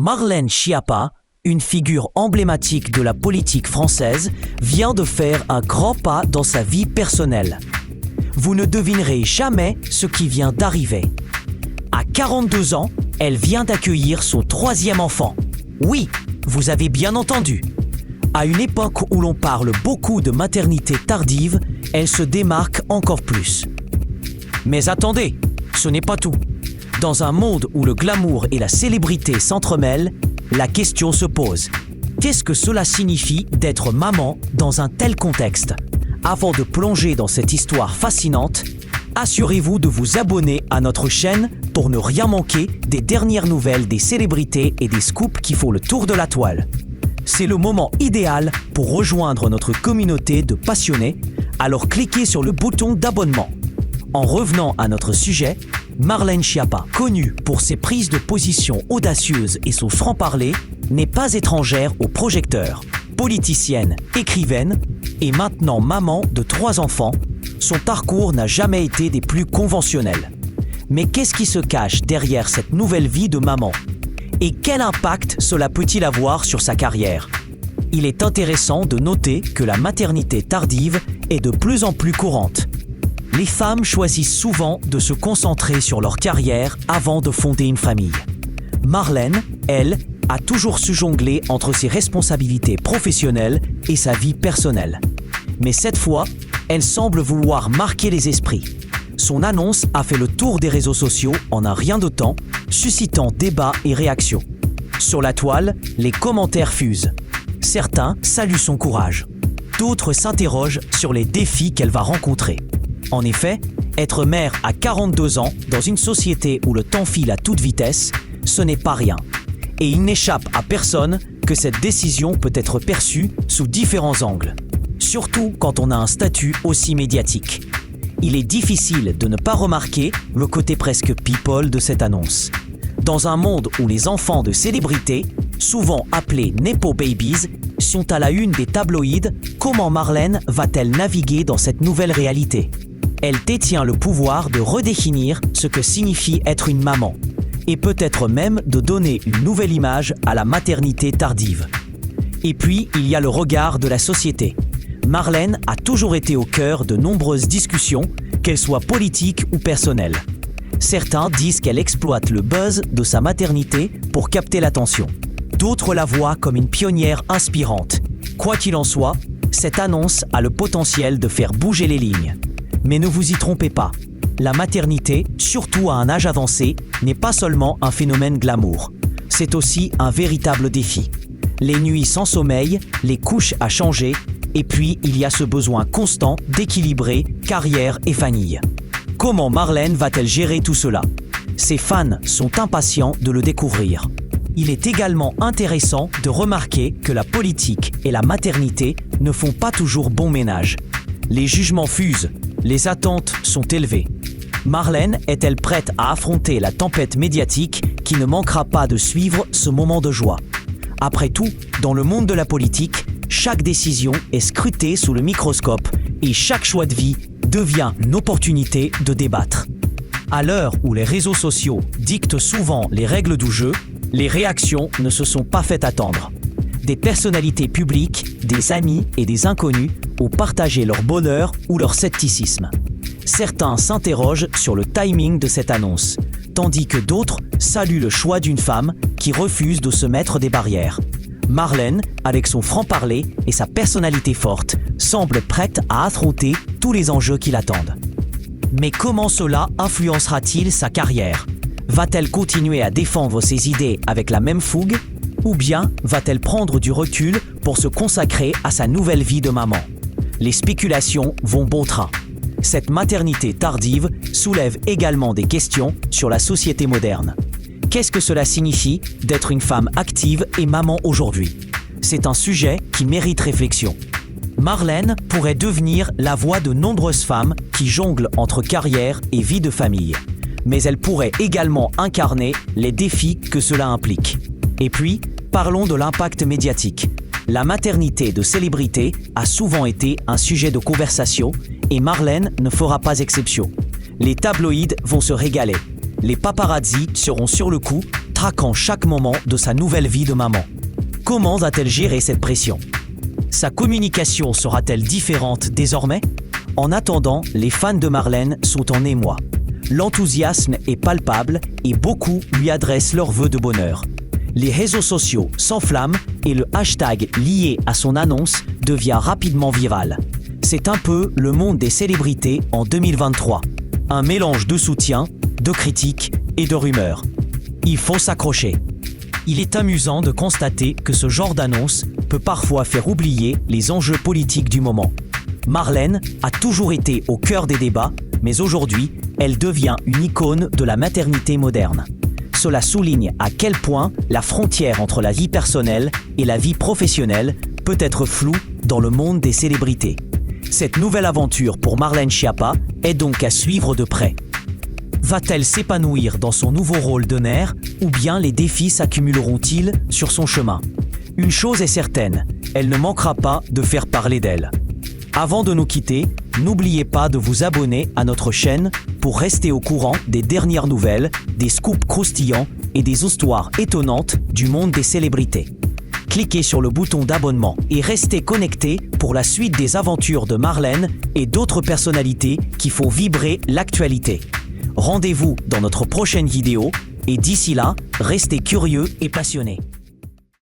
Marlène Schiappa, une figure emblématique de la politique française, vient de faire un grand pas dans sa vie personnelle. Vous ne devinerez jamais ce qui vient d'arriver. À 42 ans, elle vient d'accueillir son 3e enfant. Oui, vous avez bien entendu. À une époque où l'on parle beaucoup de maternité tardive, elle se démarque encore plus. Mais attendez, ce n'est pas tout. Dans un monde où le glamour et la célébrité s'entremêlent, la question se pose. Qu'est-ce que cela signifie d'être maman dans un tel contexte? Avant de plonger dans cette histoire fascinante, assurez-vous de vous abonner à notre chaîne pour ne rien manquer des dernières nouvelles des célébrités et des scoops qui font le tour de la toile. C'est le moment idéal pour rejoindre notre communauté de passionnés, alors cliquez sur le bouton d'abonnement. En revenant à notre sujet, Marlène Schiappa, connue pour ses prises de position audacieuses et son franc-parler, n'est pas étrangère aux projecteurs. Politicienne, écrivaine et maintenant maman de 3 enfants, son parcours n'a jamais été des plus conventionnels. Mais qu'est-ce qui se cache derrière cette nouvelle vie de maman? Et quel impact cela peut-il avoir sur sa carrière? Il est intéressant de noter que la maternité tardive est de plus en plus courante. Les femmes choisissent souvent de se concentrer sur leur carrière avant de fonder une famille. Marlène, elle, a toujours su jongler entre ses responsabilités professionnelles et sa vie personnelle. Mais cette fois, elle semble vouloir marquer les esprits. Son annonce a fait le tour des réseaux sociaux en un rien de temps, suscitant débats et réactions. Sur la toile, les commentaires fusent. Certains saluent son courage. D'autres s'interrogent sur les défis qu'elle va rencontrer. En effet, être mère à 42 ans dans une société où le temps file à toute vitesse, ce n'est pas rien. Et il n'échappe à personne que cette décision peut être perçue sous différents angles. Surtout quand on a un statut aussi médiatique. Il est difficile de ne pas remarquer le côté presque people de cette annonce. Dans un monde où les enfants de célébrités, souvent appelés Nepo Babies, sont à la une des tabloïds, comment Marlène va-t-elle naviguer dans cette nouvelle réalité? Elle détient le pouvoir de redéfinir ce que signifie être une maman, et peut-être même de donner une nouvelle image à la maternité tardive. Et puis, il y a le regard de la société. Marlène a toujours été au cœur de nombreuses discussions, qu'elles soient politiques ou personnelles. Certains disent qu'elle exploite le buzz de sa maternité pour capter l'attention. D'autres la voient comme une pionnière inspirante. Quoi qu'il en soit, cette annonce a le potentiel de faire bouger les lignes. Mais ne vous y trompez pas, la maternité, surtout à un âge avancé, n'est pas seulement un phénomène glamour. C'est aussi un véritable défi. Les nuits sans sommeil, les couches à changer, et puis il y a ce besoin constant d'équilibrer carrière et famille. Comment Marlène va-t-elle gérer tout cela? Ses fans sont impatients de le découvrir. Il est également intéressant de remarquer que la politique et la maternité ne font pas toujours bon ménage. Les jugements fusent, les attentes sont élevées. Marlène est-elle prête à affronter la tempête médiatique qui ne manquera pas de suivre ce moment de joie? Après tout, dans le monde de la politique, chaque décision est scrutée sous le microscope et chaque choix de vie devient une opportunité de débattre. À l'heure où les réseaux sociaux dictent souvent les règles du jeu, les réactions ne se sont pas fait attendre. Des personnalités publiques, des amis et des inconnus ont partagé leur bonheur ou leur scepticisme. Certains s'interrogent sur le timing de cette annonce, tandis que d'autres saluent le choix d'une femme qui refuse de se mettre des barrières. Marlène, avec son franc-parler et sa personnalité forte, semble prête à affronter tous les enjeux qui l'attendent. Mais comment cela influencera-t-il sa carrière? Va-t-elle continuer à défendre ses idées avec la même fougue? Ou bien va-t-elle prendre du recul pour se consacrer à sa nouvelle vie de maman? Les spéculations vont bon train. Cette maternité tardive soulève également des questions sur la société moderne. Qu'est-ce que cela signifie d'être une femme active et maman aujourd'hui? C'est un sujet qui mérite réflexion. Marlène pourrait devenir la voix de nombreuses femmes qui jonglent entre carrière et vie de famille. Mais elle pourrait également incarner les défis que cela implique. Et puis, parlons de l'impact médiatique. La maternité de célébrité a souvent été un sujet de conversation et Marlène ne fera pas exception. Les tabloïds vont se régaler. Les paparazzis seront sur le coup, traquant chaque moment de sa nouvelle vie de maman. Comment va-t-elle gérer cette pression? Sa communication sera-t-elle différente désormais? En attendant, les fans de Marlène sont en émoi. L'enthousiasme est palpable et beaucoup lui adressent leurs vœux de bonheur. Les réseaux sociaux s'enflamment et le hashtag lié à son annonce devient rapidement viral. C'est un peu le monde des célébrités en 2023. Un mélange de soutien, de critiques et de rumeurs. Il faut s'accrocher. Il est amusant de constater que ce genre d'annonce peut parfois faire oublier les enjeux politiques du moment. Marlène a toujours été au cœur des débats, mais aujourd'hui, elle devient une icône de la maternité moderne. Cela souligne à quel point la frontière entre la vie personnelle et la vie professionnelle peut être floue dans le monde des célébrités. Cette nouvelle aventure pour Marlène Schiappa est donc à suivre de près. Va-t-elle s'épanouir dans son nouveau rôle de mère ou bien les défis s'accumuleront-ils sur son chemin? Une chose est certaine, elle ne manquera pas de faire parler d'elle. Avant de nous quitter, n'oubliez pas de vous abonner à notre chaîne pour rester au courant des dernières nouvelles, des scoops croustillants et des histoires étonnantes du monde des célébrités. Cliquez sur le bouton d'abonnement et restez connectés pour la suite des aventures de Marlène et d'autres personnalités qui font vibrer l'actualité. Rendez-vous dans notre prochaine vidéo et d'ici là, restez curieux et passionnés.